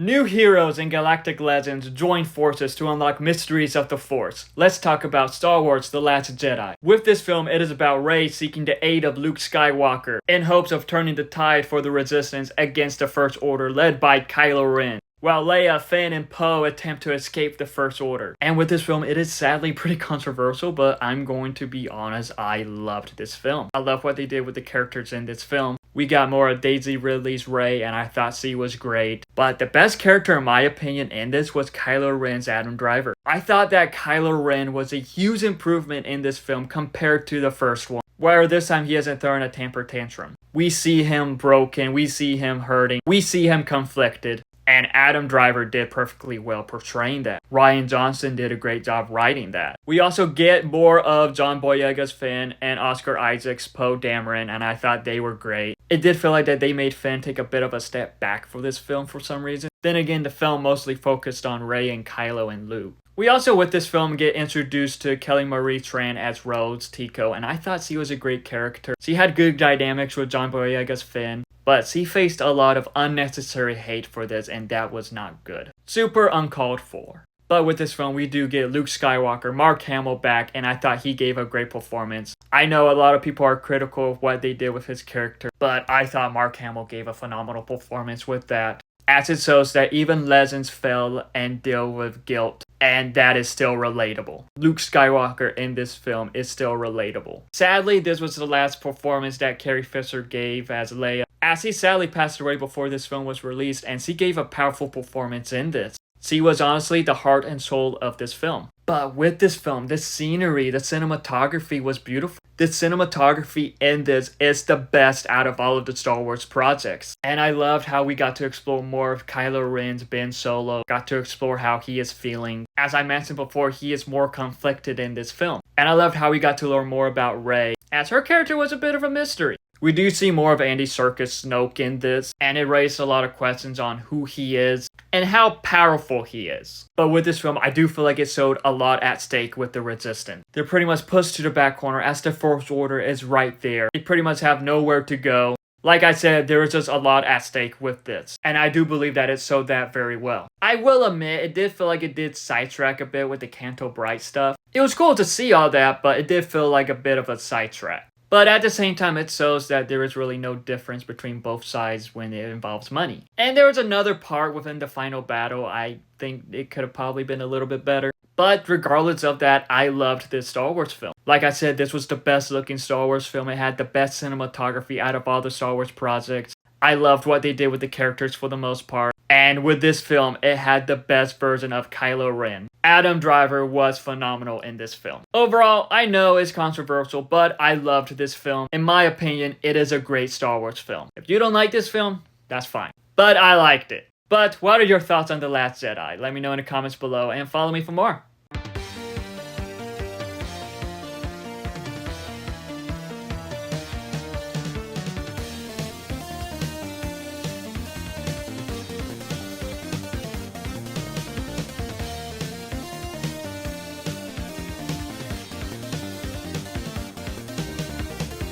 New heroes and galactic legends join forces to unlock mysteries of the Force. Let's talk about Star Wars: The Last Jedi. With this film, it is about Rey seeking the aid of Luke Skywalker in hopes of turning the tide for the Resistance against the First Order led by Kylo Ren, while Leia, Finn, and Poe attempt to escape the First Order. And with this film, it is sadly pretty controversial, but I'm going to be honest, I loved this film. I love what they did with the characters in this film. We got more of Daisy Ridley's Rey, and I thought she was great. But the best character, in my opinion, in this was Kylo Ren's Adam Driver. I thought that Kylo Ren was a huge improvement in this film compared to the first one, where this time he isn't throwing a temper tantrum. We see him broken, we see him hurting, we see him conflicted. And Adam Driver did perfectly well portraying that. Rian Johnson did a great job writing that. We also get more of John Boyega's Finn and Oscar Isaac's Poe Dameron, and I thought they were great. It did feel like that they made Finn take a bit of a step back for this film for some reason. Then again, the film mostly focused on Rey and Kylo and Luke. We also, with this film, get introduced to Kelly Marie Tran as Rhodes Tico, and I thought she was a great character. She had good dynamics with John Boyega's Finn, but she faced a lot of unnecessary hate for this, and that was not good. Super uncalled for. But with this film, we do get Luke Skywalker, Mark Hamill back, and I thought he gave a great performance. I know a lot of people are critical of what they did with his character, but I thought Mark Hamill gave a phenomenal performance with that, as it shows that even legends fail and deal with guilt, and that is still relatable. Luke Skywalker in this film is still relatable. Sadly, this was the last performance that Carrie Fisher gave as Leia, as she sadly passed away before this film was released, and she gave a powerful performance in this. She was honestly the heart and soul of this film. But with this film, the scenery, the cinematography was beautiful. The cinematography in this is the best out of all of the Star Wars projects. And I loved how we got to explore more of Kylo Ren's Ben Solo, got to explore how he is feeling. As I mentioned before, he is more conflicted in this film. And I loved how we got to learn more about Rey, as her character was a bit of a mystery. We do see more of Andy Serkis Snoke in this, and it raised a lot of questions on who he is and how powerful he is. But with this film, I do feel like it showed a lot at stake with the Resistance. They're pretty much pushed to the back corner as the First Order is right there. They pretty much have nowhere to go. Like I said, there is just a lot at stake with this, and I do believe that it showed that very well. I will admit, it did feel like it did sidetrack a bit with the Canto Bright stuff. It was cool to see all that, but it did feel like a bit of a sidetrack. But at the same time, it shows that there is really no difference between both sides when it involves money. And there was another part within the final battle. I think it could have probably been a little bit better. But regardless of that, I loved this Star Wars film. Like I said, this was the best looking Star Wars film. It had the best cinematography out of all the Star Wars projects. I loved what they did with the characters for the most part. And with this film, it had the best version of Kylo Ren. Adam Driver was phenomenal in this film. Overall, I know it's controversial, but I loved this film. In my opinion, it is a great Star Wars film. If you don't like this film, that's fine. But I liked it. But what are your thoughts on The Last Jedi? Let me know in the comments below and follow me for more.